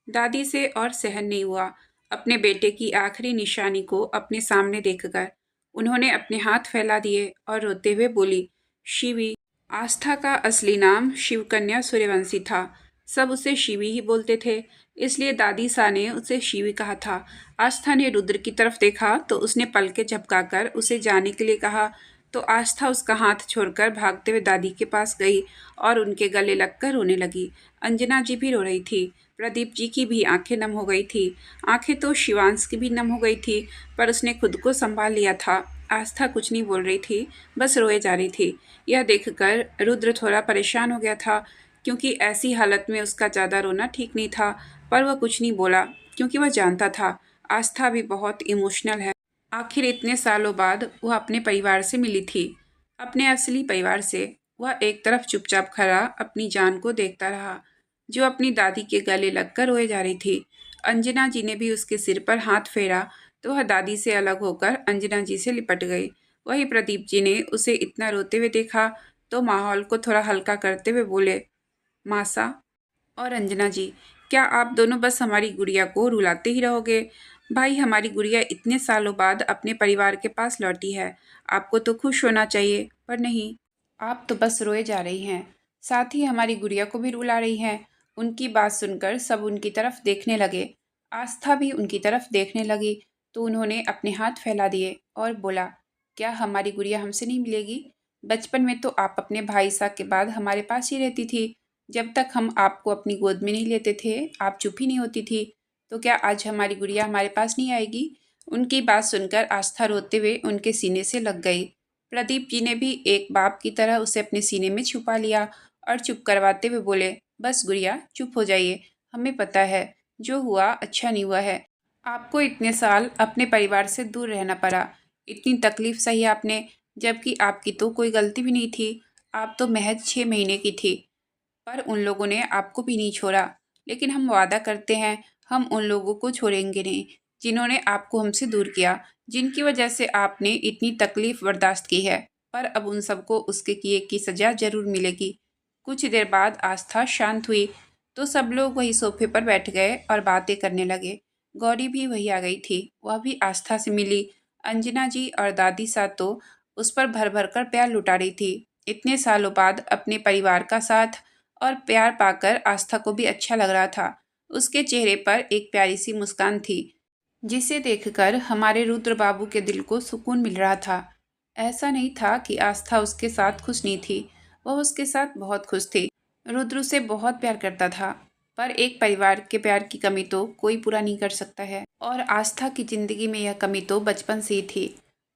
दादी से और सहन नहीं हुआ अपने बेटे की आखिरी निशानी को अपने सामने देखकर। उन्होंने अपने हाथ फैला दिए और रोते हुए बोली, शिवी। आस्था का असली नाम शिवकन्या सूर्यवंशी था। सब उसे शिवी ही बोलते थे, इसलिए दादी सा ने उसे शिवी कहा था। आस्था ने रुद्र की तरफ देखा तो उसने पलकें झपकाकर उसे जाने के लिए कहा, तो आस्था उसका हाथ छोड़कर भागते हुए दादी के पास गई और उनके गले लगकर रोने लगी। अंजना जी भी रो रही थी। प्रदीप जी की भी आंखें नम हो गई थी। आंखें तो शिवांश की भी नम हो गई थी, पर उसने खुद को संभाल लिया था। आस्था कुछ नहीं बोल रही थी, बस रोए जा रही थी। यह देखकर रुद्र थोड़ा परेशान हो गया था, क्योंकि ऐसी हालत में उसका ज़्यादा रोना ठीक नहीं था, पर वह कुछ नहीं बोला क्योंकि वह जानता था आस्था भी बहुत इमोशनल है। आखिर इतने सालों बाद वह अपने परिवार से मिली थी, अपने असली परिवार से। वह एक तरफ चुपचाप खड़ा अपनी जान को देखता रहा, जो अपनी दादी के गले लगकर रोए जा रही थी। अंजना जी ने भी उसके सिर पर हाथ फेरा तो वह दादी से अलग होकर अंजना जी से लिपट गई। वही प्रदीप जी ने उसे इतना रोते हुए देखा तो माहौल को थोड़ा हल्का करते हुए बोले, मासा और अंजना जी, क्या आप दोनों बस हमारी गुड़िया को रुलाते ही रहोगे? भाई, हमारी गुड़िया इतने सालों बाद अपने परिवार के पास लौटी है, आपको तो खुश होना चाहिए, पर नहीं, आप तो बस रोए जा रही हैं, साथ ही हमारी गुड़िया को भी रुला रही हैं। उनकी बात सुनकर सब उनकी तरफ देखने लगे। आस्था भी उनकी तरफ देखने लगी तो उन्होंने अपने हाथ फैला दिए और बोला, क्या हमारी गुड़िया हमसे नहीं मिलेगी? बचपन में तो आप अपने भाई साहब के बाद हमारे पास ही रहती थी। जब तक हम आपको अपनी गोद में नहीं लेते थे आप चुप ही नहीं होती थी, तो क्या आज हमारी गुड़िया हमारे पास नहीं आएगी? उनकी बात सुनकर आस्था रोते हुए उनके सीने से लग गई। प्रदीप जी ने भी एक बाप की तरह उसे अपने सीने में छुपा लिया और चुप करवाते हुए बोले, बस गुड़िया चुप हो जाइए, हमें पता है जो हुआ अच्छा नहीं हुआ है। आपको इतने साल अपने परिवार से दूर रहना पड़ा, इतनी तकलीफ सही आपने, जबकि आपकी तो कोई गलती भी नहीं थी। आप तो महज 6 महीने की थी, पर उन लोगों ने आपको भी नहीं छोड़ा। लेकिन हम वादा करते हैं हम उन लोगों को छोड़ेंगे नहीं जिन्होंने आपको हमसे दूर किया, जिनकी वजह से आपने इतनी तकलीफ बर्दाश्त की है। पर अब उन सबको उसके किए की सज़ा ज़रूर मिलेगी। कुछ देर बाद आस्था शांत हुई तो सब लोग वही सोफे पर बैठ गए और बातें करने लगे। गौरी भी वही आ गई थी, वह भी आस्था से मिली। अंजना जी और दादी साथ तो उस पर भर भर कर प्यार लुटा रही थी। इतने सालों बाद अपने परिवार का साथ और प्यार पाकर आस्था को भी अच्छा लग रहा था। उसके चेहरे पर एक प्यारी सी मुस्कान थी, जिसे देखकर हमारे रुद्र बाबू के दिल को सुकून मिल रहा था। ऐसा नहीं था कि आस्था उसके साथ खुश नहीं थी, वह उसके साथ बहुत खुश थी। रुद्र उसे बहुत प्यार करता था, पर एक परिवार के प्यार की कमी तो कोई पूरा नहीं कर सकता है, और आस्था की जिंदगी में यह कमी तो बचपन से ही थी।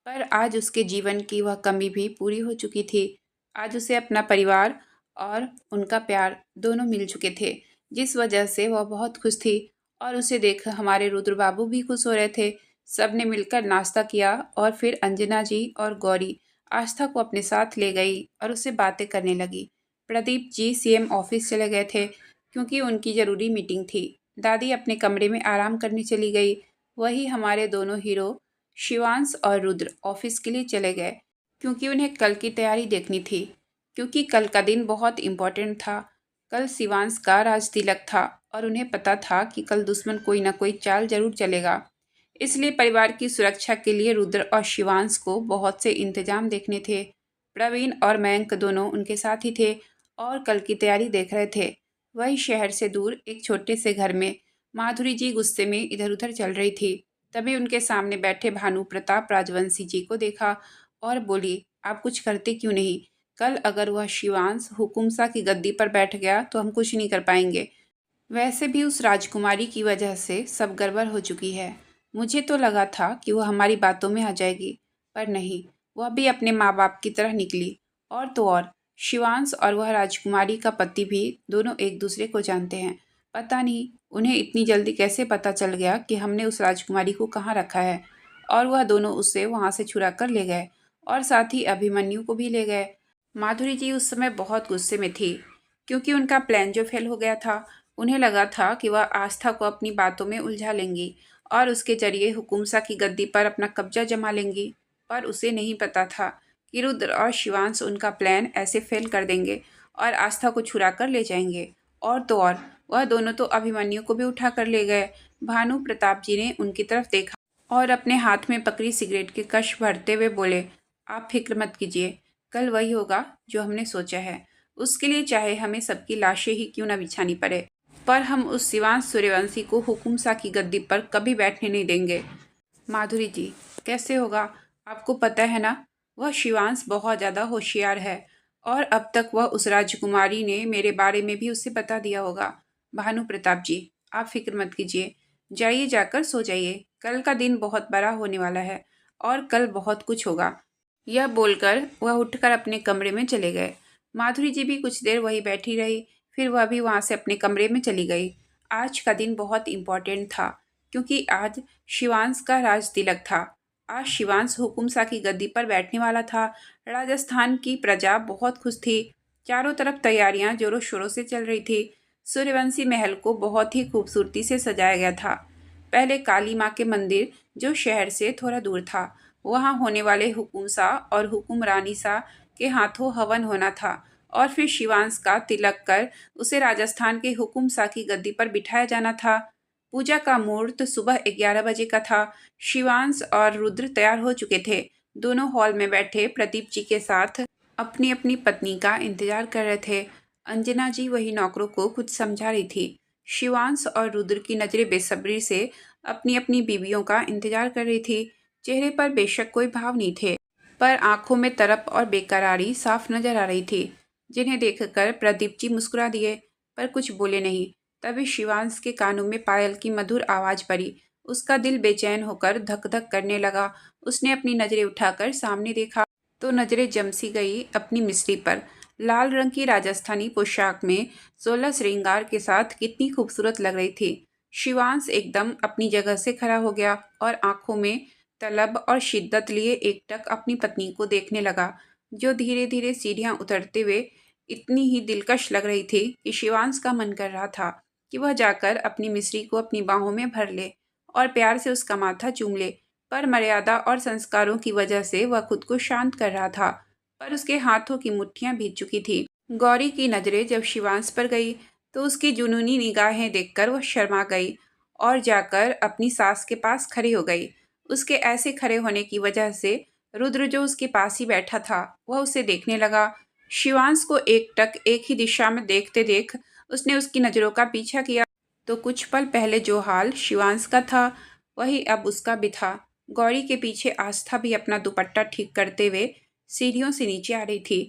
पर आज उसके जीवन की वह कमी भी पूरी हो चुकी थी। आज उसे अपना परिवार और उनका प्यार दोनों मिल चुके थे, जिस वजह से वह बहुत खुश थी। और उसे देख हमारे रुद्र बाबू भी खुश हो रहे थे। सब ने मिलकर नाश्ता किया और फिर अंजना जी और गौरी आस्था को अपने साथ ले गई और उससे बातें करने लगी। प्रदीप जी सीएम ऑफिस चले गए थे क्योंकि उनकी ज़रूरी मीटिंग थी। दादी अपने कमरे में आराम करने चली गई। वही हमारे दोनों हीरो शिवांश और रुद्र ऑफिस के लिए चले गए, क्योंकि उन्हें कल की तैयारी देखनी थी। क्योंकि कल का दिन बहुत इम्पोर्टेंट था। कल शिवांश का राज तिलक था और उन्हें पता था कि कल दुश्मन कोई ना कोई चाल जरूर चलेगा। इसलिए परिवार की सुरक्षा के लिए रुद्र और शिवांश को बहुत से इंतजाम देखने थे। प्रवीण और मयंक दोनों उनके साथ ही थे और कल की तैयारी देख रहे थे। वही शहर से दूर एक छोटे से घर में माधुरी जी गुस्से में इधर उधर चल रही थी। तभी उनके सामने बैठे भानु प्रताप राजवंशी जी को देखा और बोली, आप कुछ करते क्यों नहीं? कल अगर वह शिवांश हुकुमसा की गद्दी पर बैठ गया तो हम कुछ नहीं कर पाएंगे। वैसे भी उस राजकुमारी की वजह से सब गड़बड़ हो चुकी है। मुझे तो लगा था कि वह हमारी बातों में आ जाएगी, पर नहीं, वह भी अपने माँ बाप की तरह निकली। और तो और शिवांश और वह राजकुमारी का पति भी दोनों एक दूसरे को जानते हैं। पता नहीं उन्हें इतनी जल्दी कैसे पता चल गया कि हमने उस राजकुमारी को कहाँ रखा है, और वह दोनों उसे वहाँ से छुड़ा कर ले गए और साथ ही अभिमन्यु को भी ले गए। माधुरी जी उस समय बहुत गुस्से में थी, क्योंकि उनका प्लान जो फेल हो गया था। उन्हें लगा था कि वह आस्था को अपनी बातों में उलझा लेंगी और उसके जरिए हुकुमसा की गद्दी पर अपना कब्जा जमा लेंगी। पर उसे नहीं पता था कि रुद्र और शिवांश उनका प्लान ऐसे फेल कर देंगे और आस्था को छुड़ा कर ले जाएंगे। और तो और वह दोनों तो अभिमन्यु को भी उठा कर ले गए। भानु प्रताप जी ने उनकी तरफ देखा और अपने हाथ में पकड़ी सिगरेट की कश भरते हुए बोले, आप फिक्र मत कीजिए, कल वही होगा जो हमने सोचा है। उसके लिए चाहे हमें सबकी लाशें ही क्यों न बिछानी पड़े, पर हम उस शिवांश सूर्यवंशी को हुकुमसा की गद्दी पर कभी बैठने नहीं देंगे। माधुरी जी, कैसे होगा? आपको पता है ना, वह शिवांश बहुत ज़्यादा होशियार है और अब तक वह उस राजकुमारी ने मेरे बारे में भी उसे बता दिया होगा। भानु प्रताप जी, आप फिक्र मत कीजिए, जाइए जाकर सो जाइए, कल का दिन बहुत बड़ा होने वाला है और कल बहुत कुछ होगा। यह बोलकर वह उठकर अपने कमरे में चले गए। माधुरी जी भी कुछ देर वहीं बैठी रही, फिर वह भी वहाँ से अपने कमरे में चली गई। आज का दिन बहुत इम्पोर्टेंट था, क्योंकि आज शिवांश का राज तिलक था। आज शिवांश हुकुमसा की गद्दी पर बैठने वाला था। राजस्थान की प्रजा बहुत खुश थी। चारों तरफ तैयारियां जोरों शोरों से चल रही थी। सूर्यवंशी महल को बहुत ही खूबसूरती से सजाया गया था। पहले काली माँ के मंदिर, जो शहर से थोड़ा दूर था, वहाँ होने वाले हुकुमसा और हुकुमरानी सा के हाथों हवन होना था और फिर शिवांश का तिलक कर उसे राजस्थान के हुकुमसा की गद्दी पर बिठाया जाना था। पूजा का मुहूर्त सुबह 11 बजे का था। शिवांश और रुद्र तैयार हो चुके थे। दोनों हॉल में बैठे प्रदीप जी के साथ अपनी अपनी पत्नी का इंतजार कर रहे थे। अंजना जी वही नौकरों को कुछ समझा रही थी। शिवांश और रुद्र की नजरें बेसब्री से अपनी अपनी बीवियों का इंतजार कर रही थी। चेहरे पर बेशक कोई भाव नहीं थे, पर आंखों में तरप और बेकरारी साफ नजर आ रही थी, जिन्हें देखकर प्रदीप जी मुस्कुरा दिए, पर कुछ बोले नहीं। तभी शिवांश के कानों में पायल की मधुर आवाज पड़ी। उसका दिल बेचैन होकर धक धक करने लगा। उसने अपनी नजरें उठाकर सामने देखा तो नजरें जमसी गई अपनी मिस्री पर। लाल रंग की राजस्थानी पोशाक में 16 श्रृंगार के साथ कितनी खूबसूरत लग रही थी। शिवांश एकदम अपनी जगह से खड़ा हो गया और आंखों में तलब और शिद्दत लिए एकटक अपनी पत्नी को देखने लगा, जो धीरे धीरे सीढ़ियां उतरते हुए इतनी ही दिलकश लग रही थी कि शिवांश का मन कर रहा था कि वह जाकर अपनी मिस्री को अपनी बाहों में भर ले और प्यार से उसका माथा चूम ले। पर मर्यादा और संस्कारों की वजह से वह खुद को शांत कर रहा था, पर उसके हाथों की मुट्ठियां भीग चुकी थी। गौरी की नजरें जब शिवांश पर गई तो उसकी जुनूनी निगाहें देखकर वह शर्मा गई और जाकर अपनी सास के पास खड़ी हो गई। उसके ऐसे खड़े होने की वजह से रुद्र, जो उसके पास ही बैठा था, वह उसे देखने लगा। शिवांश को एकटक एक ही दिशा में देखते देख उसने उसकी नज़रों का पीछा किया, तो कुछ पल पहले जो हाल शिवांश का था वही अब उसका भी था। गौरी के पीछे आस्था भी अपना दुपट्टा ठीक करते हुए सीढ़ियों से नीचे आ रही थी।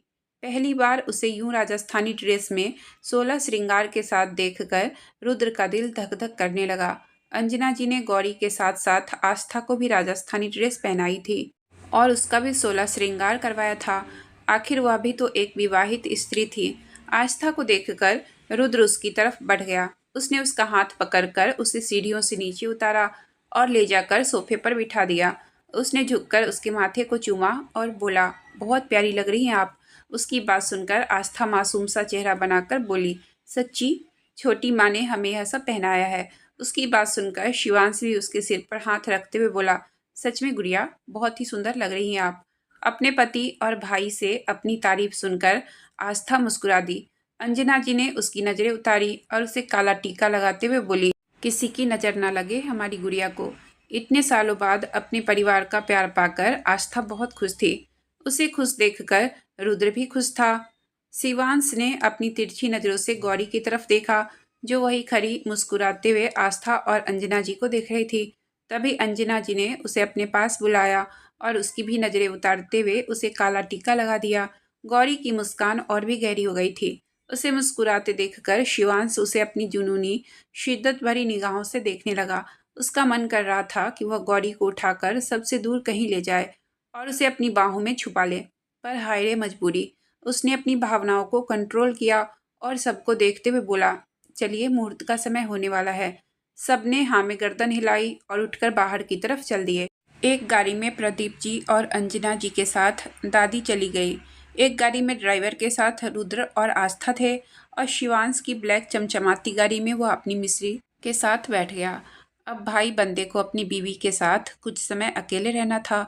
पहली बार उसे यूं राजस्थानी ड्रेस में 16 श्रृंगार के साथ देखकर रुद्र का दिल धक धक करने लगा। अंजना जी ने गौरी के साथ साथ आस्था को भी राजस्थानी ड्रेस पहनाई थी और उसका भी 16 श्रृंगार करवाया था। आखिर वह भी तो एक विवाहित स्त्री थी। आस्था को देखकर रुद्र उसकी तरफ बढ़ गया। उसने उसका हाथ पकड़कर उसे सीढ़ियों से नीचे उतारा और ले जाकर सोफे पर बिठा दिया। उसने झुककर उसके माथे को चूमा और बोला, बहुत प्यारी लग रही हैं आप। उसकी बात सुनकर आस्था मासूम सा चेहरा बनाकर बोली, सच्ची? छोटी माँ ने हमें यह सब पहनाया है। उसकी बात सुनकर शिवांश भी उसके सिर पर हाथ रखते हुए बोला, सच में गुड़िया, बहुत ही सुंदर लग रही हैं आप। अपने पति और भाई से अपनी तारीफ सुनकर आस्था मुस्कुरा दी। अंजना जी ने उसकी नजरें उतारी और उसे काला टीका लगाते हुए बोली, किसी की नजर ना लगे हमारी गुड़िया को। इतने सालों बाद अपने परिवार का प्यार पाकर आस्था बहुत खुश थी। उसे खुश देखकर रुद्र भी खुश था। शिवांश ने अपनी तिरछी नजरों से गौरी की तरफ देखा, जो वही खड़ी मुस्कुराते हुए आस्था और अंजना जी को देख रही थी। तभी अंजना जी ने उसे अपने पास बुलाया और उसकी भी नजरें उतारते हुए उसे काला टीका लगा दिया। गौरी की मुस्कान और भी गहरी हो गई थी। उसे मुस्कुराते देखकर शिवांश उसे अपनी जुनूनी शिद्दत भरी निगाहों से देखने लगा। उसका मन कर रहा था कि वह गौरी को उठाकर सबसे दूर कहीं ले जाए और उसे अपनी बाहों में छुपा ले, पर हाय रे मजबूरी। उसने अपनी भावनाओं को कंट्रोल किया और सबको देखते हुए बोला, चलिए मुहूर्त का समय होने वाला है। सबने हाँ में गर्दन हिलाई और उठकर बाहर की तरफ चल दिए। एक गाड़ी में प्रदीप जी और अंजना जी के साथ दादी चली गई। एक गाड़ी में ड्राइवर के साथ रुद्र और आस्था थे और शिवांश की ब्लैक चमचमाती गाड़ी में वो अपनी मिस्री के साथ बैठ गया। अब भाई बंदे को अपनी बीवी के साथ कुछ समय अकेले रहना था।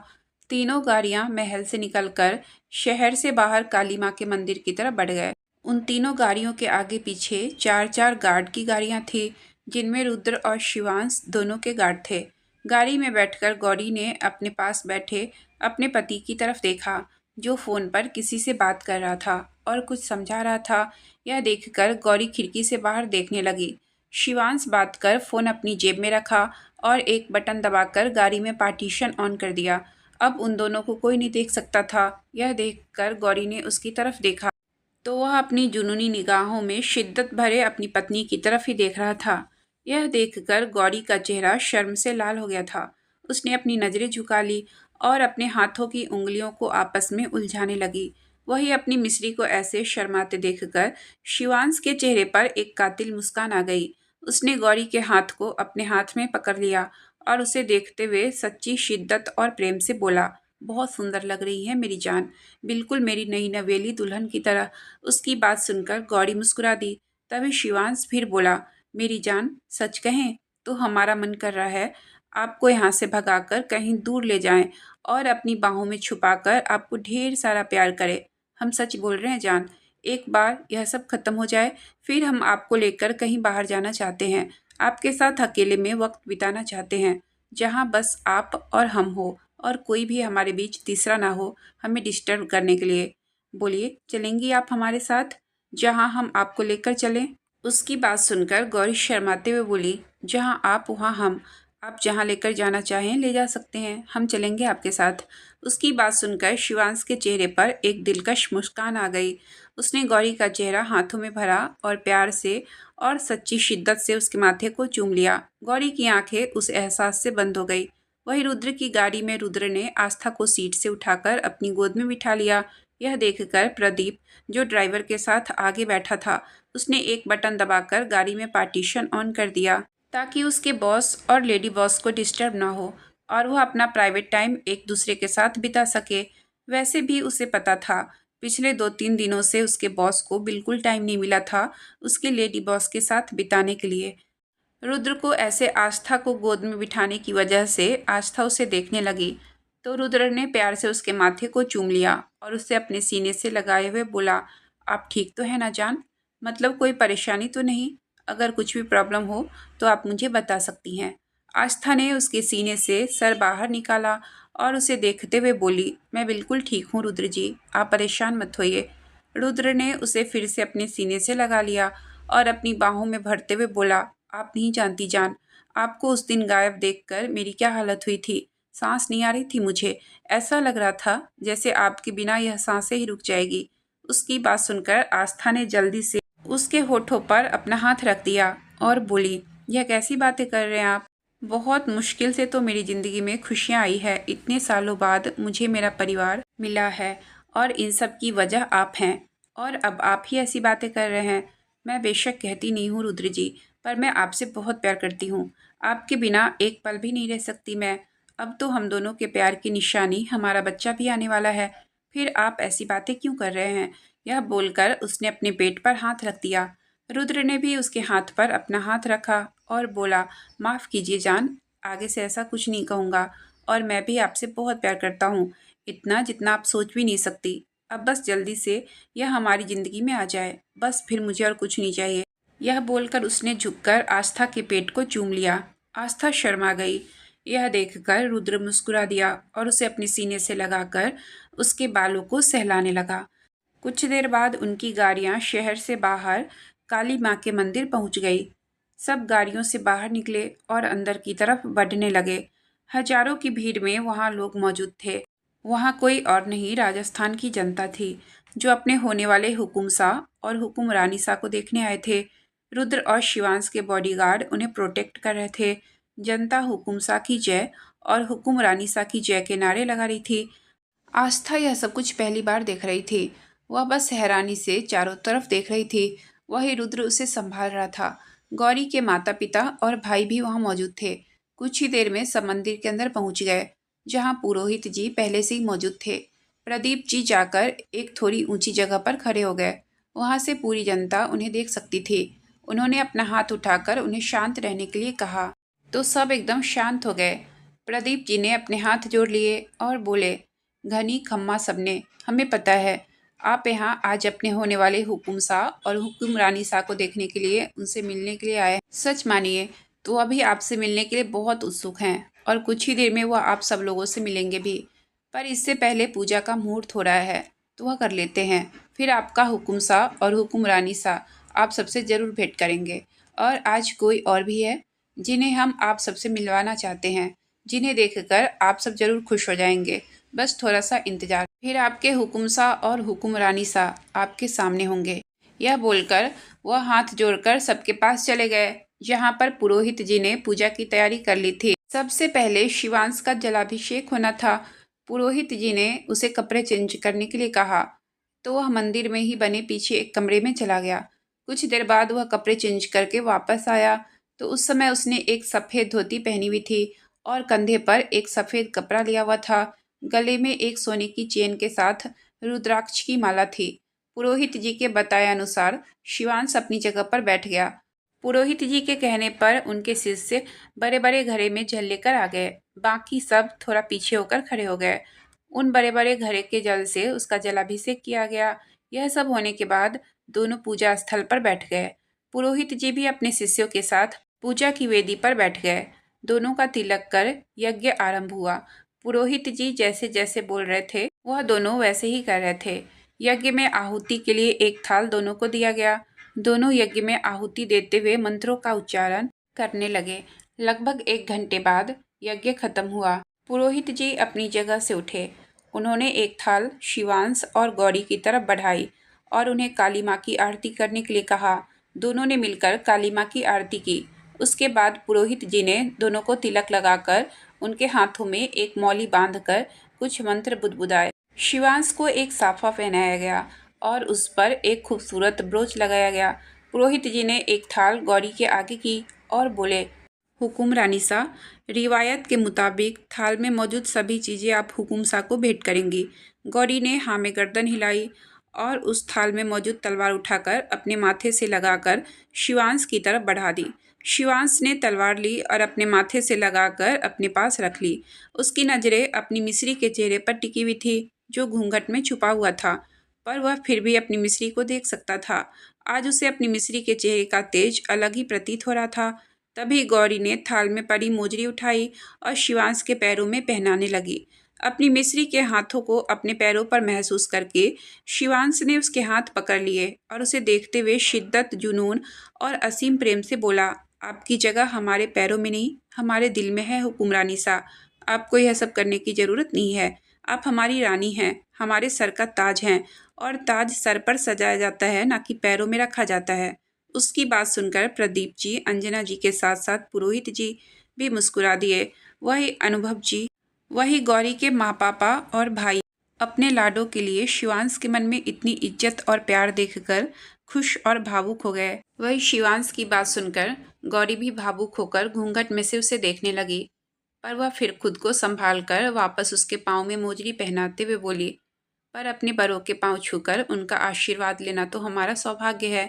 तीनों गाड़ियां महल से निकलकर शहर से बाहर काली माँ के मंदिर की तरफ बढ़ गए। उन तीनों गाड़ियों के आगे पीछे चार चार गार्ड की गाड़ियां थी, जिनमें रुद्र और शिवांश दोनों के गार्ड थे। गाड़ी में बैठकर गौरी ने अपने पास बैठे अपने पति की तरफ देखा, जो फोन पर किसी से बात कर रहा था और कुछ समझा रहा था। यह देखकर गौरी खिड़की से बाहर देखने लगी। शिवांश बात कर फोन अपनी जेब में रखा और एक बटन दबाकर गाड़ी में पार्टीशन ऑन कर दिया। अब उन दोनों को कोई नहीं देख सकता था। यह देखकर गौरी ने उसकी तरफ देखा तो वह अपनी जुनूनी निगाहों में शिद्दत भरे अपनी पत्नी की तरफ ही देख रहा था। यह देखकर गौरी का चेहरा शर्म से लाल हो गया था। उसने अपनी नज़रें झुका ली और अपने हाथों की उंगलियों को आपस में उलझाने लगी। वही अपनी मिस्री को ऐसे शर्माते देखकर शिवांश के चेहरे पर एक कातिल मुस्कान आ गई। उसने गौरी के हाथ को अपने हाथ में पकड़ लिया और उसे देखते हुए सच्ची शिद्दत और प्रेम से बोला, बहुत सुंदर लग रही है मेरी जान, बिल्कुल मेरी नई नवेली दुल्हन की तरह। उसकी बात सुनकर गौरी मुस्कुरा दी। तभी शिवांश फिर बोला, मेरी जान सच कहें तो हमारा मन कर रहा है आपको यहाँ से भगाकर कहीं दूर ले जाएं और अपनी बाहों में छुपाकर आपको ढेर सारा प्यार करें। हम सच बोल रहे हैं जान, एक बार यह सब खत्म हो जाए फिर हम आपको लेकर कहीं बाहर जाना चाहते हैं। आपके साथ अकेले में वक्त बिताना चाहते हैं, जहाँ बस आप और हम हो और कोई भी हमारे बीच तीसरा ना हो हमें डिस्टर्ब करने के लिए। बोलिए, चलेंगी आप हमारे साथ जहाँ हम आपको लेकर चलें? उसकी बात सुनकर गौरी शर्माते हुए बोली, जहाँ आप वहाँ हम, आप जहाँ लेकर जाना चाहें ले जा सकते हैं, हम चलेंगे आपके साथ। उसकी बात सुनकर शिवांश के चेहरे पर एक दिलकश मुस्कान आ गई। उसने गौरी का चेहरा हाथों में भरा और प्यार से और सच्ची शिद्दत से उसके माथे को चूम लिया। गौरी की आंखें उस एहसास से बंद हो गई। वही रुद्र की गाड़ी में रुद्र ने आस्था को सीट से उठाकर अपनी गोद में बिठा लिया। यह देखकर प्रदीप, जो ड्राइवर के साथ आगे बैठा था, उसने एक बटन दबाकर गाड़ी में पार्टीशन ऑन कर दिया ताकि उसके बॉस और लेडी बॉस को डिस्टर्ब ना हो और वह अपना प्राइवेट टाइम एक दूसरे के साथ बिता सके। वैसे भी उसे पता था पिछले 2-3 दिनों से उसके बॉस को बिल्कुल टाइम नहीं मिला था उसके लेडी बॉस के साथ बिताने के लिए। रुद्र को ऐसे आस्था को गोद में बिठाने की वजह से आस्था उसे देखने लगी तो रुद्र ने प्यार से उसके माथे को चूम लिया और उसे अपने सीने से लगाए हुए बोला, आप ठीक तो है ना जान? मतलब कोई परेशानी तो नहीं? अगर कुछ भी प्रॉब्लम हो तो आप मुझे बता सकती हैं। आस्था ने उसके सीने से सर बाहर निकाला और उसे देखते हुए बोली, मैं बिल्कुल ठीक हूँ रुद्र जी, आप परेशान मत होइए। रुद्र ने उसे फिर से अपने सीने से लगा लिया और अपनी बाहों में भरते हुए बोला, आप नहीं जानती जान, आपको उस दिन गायब देखकर मेरी क्या हालत हुई थी। सांस नहीं आ रही थी मुझे, ऐसा लग रहा था जैसे आपके बिना यह सांसें ही रुक जाएगी। उसकी बात सुनकर आस्था ने जल्दी से उसके होठों पर अपना हाथ रख दिया और बोली, यह कैसी बातें कर रहे हैं आप? बहुत मुश्किल से तो मेरी ज़िंदगी में खुशियाँ आई है। इतने सालों बाद मुझे मेरा परिवार मिला है और इन सब की वजह आप हैं और अब आप ही ऐसी बातें कर रहे हैं। मैं बेशक कहती नहीं हूँ रुद्र जी, पर मैं आपसे बहुत प्यार करती हूँ। आपके बिना एक पल भी नहीं रह सकती मैं। अब तो हम दोनों के प्यार की निशानी हमारा बच्चा भी आने वाला है, फिर आप ऐसी बातें क्यों कर रहे हैं? यह बोलकर उसने अपने पेट पर हाथ रख दिया। रुद्र ने भी उसके हाथ पर अपना हाथ रखा और बोला, माफ़ कीजिए जान, आगे से ऐसा कुछ नहीं कहूँगा और मैं भी आपसे बहुत प्यार करता हूँ, इतना जितना आप सोच भी नहीं सकती। अब बस जल्दी से यह हमारी ज़िंदगी में आ जाए, बस फिर मुझे और कुछ नहीं चाहिए। यह बोलकर उसने झुककर आस्था के पेट को चूम लिया। आस्था शर्मा गई। यह देखकर रुद्र मुस्कुरा दिया और उसे अपने सीने से लगाकर उसके बालों को सहलाने लगा। कुछ देर बाद उनकी गाड़ियां शहर से बाहर काली माँ के मंदिर पहुंच गई। सब गाड़ियों से बाहर निकले और अंदर की तरफ बढ़ने लगे। हजारों की भीड़ में वहाँ लोग मौजूद थे। वहाँ कोई और नहीं, राजस्थान की जनता थी जो अपने होने वाले हुकुम शाह और हुकुम रानी शाह को देखने आए थे। रुद्र और शिवांश के बॉडीगार्ड उन्हें प्रोटेक्ट कर रहे थे। जनता हुकुम शाह की जय और हुकुम रानी शाह की जय के नारे लगा रही थी। आस्था यह सब कुछ पहली बार देख रही थी। वह बस हैरानी से चारों तरफ देख रही थी। वही रुद्र उसे संभाल रहा था। गौरी के माता पिता और भाई भी वहां मौजूद थे। कुछ ही देर में सब मंदिर के अंदर पहुंच गए, जहां पुरोहित जी पहले से ही मौजूद थे। प्रदीप जी जाकर एक थोड़ी ऊंची जगह पर खड़े हो गए। वहां से पूरी जनता उन्हें देख सकती थी। उन्होंने अपना हाथ उठाकर उन्हें शांत रहने के लिए कहा, तो सब एकदम शांत हो गए। प्रदीप जी ने अपने हाथ जोड़ लिए और बोले, घनी खम्मा सबने, हमें पता है आप यहाँ आज अपने होने वाले हुकुम शाह और हुक्मरानी शाह को देखने के लिए, उनसे मिलने के लिए आए। सच मानिए तो अभी आपसे मिलने के लिए बहुत उत्सुक हैं और कुछ ही देर में वह आप सब लोगों से मिलेंगे भी। पर इससे पहले पूजा का मुहूर्त हो रहा है, तो वह कर लेते हैं। फिर आपका हुकुम शाह और हुक्मरानी शाह आप सबसे ज़रूर भेंट करेंगे। और आज कोई और भी है जिन्हें हम आप सबसे मिलवाना चाहते हैं, जिन्हें देखकर आप सब जरूर खुश हो जाएंगे। बस थोड़ा सा इंतजार, फिर आपके हुकुम शाह और हुक्मरानी शाह आपके सामने होंगे। यह बोलकर वह हाथ जोड़कर सबके पास चले गए, जहाँ पर पुरोहित जी ने पूजा की तैयारी कर ली थी। सबसे पहले शिवांश का जलाभिषेक होना था। पुरोहित जी ने उसे कपड़े चेंज करने के लिए कहा, तो वह मंदिर में ही बने पीछे एक कमरे में चला गया। कुछ देर बाद वह कपड़े चेंज करके वापस आया, तो उस समय उसने एक सफ़ेद धोती पहनी हुई थी और कंधे पर एक सफ़ेद कपड़ा लिया हुआ था। गले में एक सोने की चेन के साथ रुद्राक्ष की माला थी। पुरोहित जी के बताए अनुसार शिवांश अपनी जगह पर बैठ गया। पुरोहित जी के कहने पर उनके शिष्य बड़े बड़े घड़े में जल लेकर आ गए। बाकी सब थोड़ा पीछे होकर खड़े हो गए। उन बड़े बड़े घड़े के जल से उसका जलाभिषेक किया गया। यह सब होने के बाद दोनों पूजा स्थल पर बैठ गए। पुरोहित जी भी अपने शिष्यों के साथ पूजा की वेदी पर बैठ गए। दोनों का तिलक कर यज्ञ आरंभ हुआ। पुरोहित जी जैसे जैसे बोल रहे थे, वह दोनों वैसे ही कर रहे थे। यज्ञ में आहुति के लिए एक थाल दोनों को दिया गया। दोनों यज्ञ में आहुति देते हुए मंत्रों का उच्चारण करने लगे। लगभग 1 घंटे बाद यज्ञ खत्म हुआ। पुरोहित जी अपनी जगह से उठे। उन्होंने एक थाल शिवांश और गौरी की तरफ बढ़ाई और उन्हें काली माँ की आरती करने के लिए कहा। दोनों ने मिलकर काली माँ की आरती की। उसके बाद पुरोहित जी ने दोनों को तिलक लगाकर उनके हाथों में एक मौली बांधकर कुछ मंत्र बुदबुदाए। शिवांश को एक साफा पहनाया गया और उस पर एक खूबसूरत ब्रोच लगाया गया। पुरोहित जी ने एक थाल गौरी के आगे की और बोले, हुकुम रानी शाह, रिवायत के मुताबिक थाल में मौजूद सभी चीज़ें आप हुकुम शाह को भेंट करेंगी। गौरी ने हाँ में गर्दन हिलाई और उस थाल में मौजूद तलवार उठाकर अपने माथे से लगाकर शिवांश की तरफ बढ़ा दी। शिवांश ने तलवार ली और अपने माथे से लगाकर अपने पास रख ली। उसकी नज़रें अपनी मिस्री के चेहरे पर टिकी हुई थी, जो घूंघट में छुपा हुआ था, पर वह फिर भी अपनी मिस्री को देख सकता था। आज उसे अपनी मिस्री के चेहरे का तेज अलग ही प्रतीत हो रहा था। तभी गौरी ने थाल में पड़ी मोजरी उठाई और शिवांश के पैरों में पहनाने लगी। अपनी मिस्री के हाथों को अपने पैरों पर महसूस करके शिवांश ने उसके हाथ पकड़ लिए और उसे देखते हुए शिद्दत, जुनून और असीम प्रेम से बोला, आपकी जगह हमारे पैरों में नहीं, हमारे दिल में है हुक्मरानी शाह। आपको यह सब करने की ज़रूरत नहीं है। आप हमारी रानी हैं, हमारे सर का ताज हैं और ताज सर पर सजाया जाता है, ना कि पैरों में रखा जाता है। उसकी बात सुनकर प्रदीप जी, अंजना जी के साथ साथ पुरोहित जी भी मुस्कुरा दिए। वही अनुभव जी, वही गौरी के माँ पापा और भाई अपने लाडों के लिए शिवांश के मन में इतनी इज्जत और प्यार देखकर खुश और भावुक हो गए। वही शिवांश की बात सुनकर गौरी भी भावुक होकर घूंघट में से उसे देखने लगी, पर वह फिर खुद को संभाल कर वापस उसके पाँव में मोजरी पहनाते हुए बोली, पर अपने बड़ों के पाँव छूकर उनका आशीर्वाद लेना तो हमारा सौभाग्य है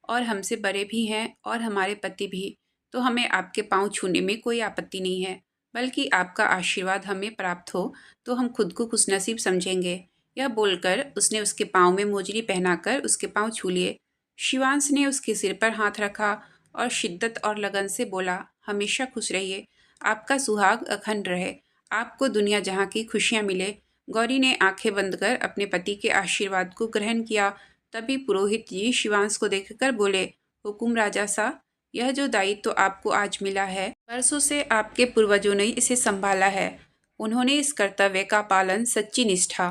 और हमसे बड़े भी हैं और हमारे पति भी, तो हमें आपके पाँव छूने में कोई आपत्ति नहीं है, बल्कि आपका आशीर्वाद हमें प्राप्त हो तो हम खुद को खुशनसीब समझेंगे। यह बोलकर उसने उसके पाँव में मोजरी पहनाकर उसके पाँव छू लिए। शिवांश ने उसके सिर पर हाथ रखा और शिद्दत और लगन से बोला, हमेशा खुश रहिए, आपका सुहाग अखंड रहे, आपको दुनिया जहाँ की खुशियाँ मिले। गौरी ने आंखें बंद कर अपने पति के आशीर्वाद को ग्रहण किया। तभी पुरोहित जी शिवांश को देखकर बोले, हुकुम राजा सा, यह जो दायित्व तो आपको आज मिला है, वर्षों से आपके पूर्वजों ने इसे संभाला है। उन्होंने इस कर्तव्य का पालन सच्ची निष्ठा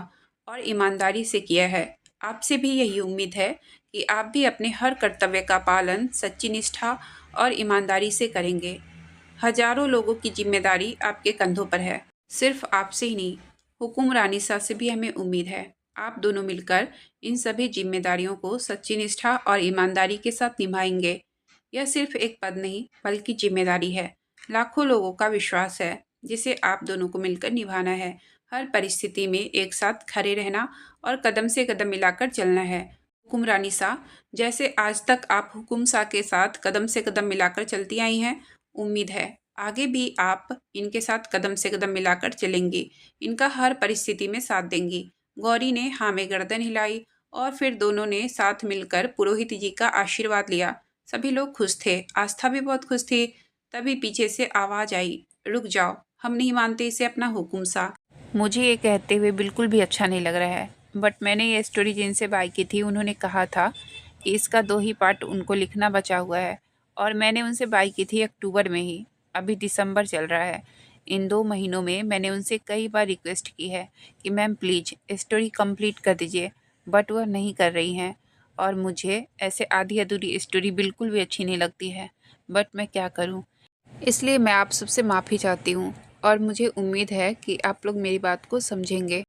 और ईमानदारी से किया है। आपसे भी यही उम्मीद है कि आप भी अपने हर कर्तव्य का पालन सच्ची निष्ठा और ईमानदारी से करेंगे। हजारों लोगों की जिम्मेदारी आपके कंधों पर है। सिर्फ आपसे ही नहीं, हुकुम रानी शाह से भी हमें उम्मीद है। आप दोनों मिलकर इन सभी जिम्मेदारियों को सच्ची निष्ठा और ईमानदारी के साथ निभाएंगे। यह सिर्फ एक पद नहीं बल्कि जिम्मेदारी है, लाखों लोगों का विश्वास है जिसे आप दोनों को मिलकर निभाना है। हर परिस्थिति में एक साथ खड़े रहना और कदम से कदम मिलाकर चलना है। हुकुमरानी सा, जैसे आज तक आप हुकुम सा के साथ कदम से कदम मिलाकर चलती आई हैं, उम्मीद है आगे भी आप इनके साथ कदम से कदम मिलाकर चलेंगी, इनका हर परिस्थिति में साथ देंगी। गौरी ने हाँ में गर्दन हिलाई और फिर दोनों ने साथ मिलकर पुरोहित जी का आशीर्वाद लिया। सभी लोग खुश थे, आस्था भी बहुत खुश थी। तभी पीछे से आवाज आई, रुक जाओ, हम नहीं मानते इसे अपना हुकुम सा। मुझे ये कहते हुए बिल्कुल भी अच्छा नहीं लग रहा है, बट मैंने ये स्टोरी जिनसे बाय की थी उन्होंने कहा था कि इसका 2 ही पार्ट उनको लिखना बचा हुआ है और मैंने उनसे बाय की थी अक्टूबर में ही। अभी दिसंबर चल रहा है। इन 2 महीनों में मैंने उनसे कई बार रिक्वेस्ट की है कि मैम प्लीज़ स्टोरी कंप्लीट कर दीजिए, बट वह नहीं कर रही हैं और मुझे ऐसे आधी अधूरी स्टोरी बिल्कुल भी अच्छी नहीं लगती है। बट मैं क्या करूं? इसलिए मैं आप सबसे माफ़ी चाहती हूं और मुझे उम्मीद है कि आप लोग मेरी बात को समझेंगे।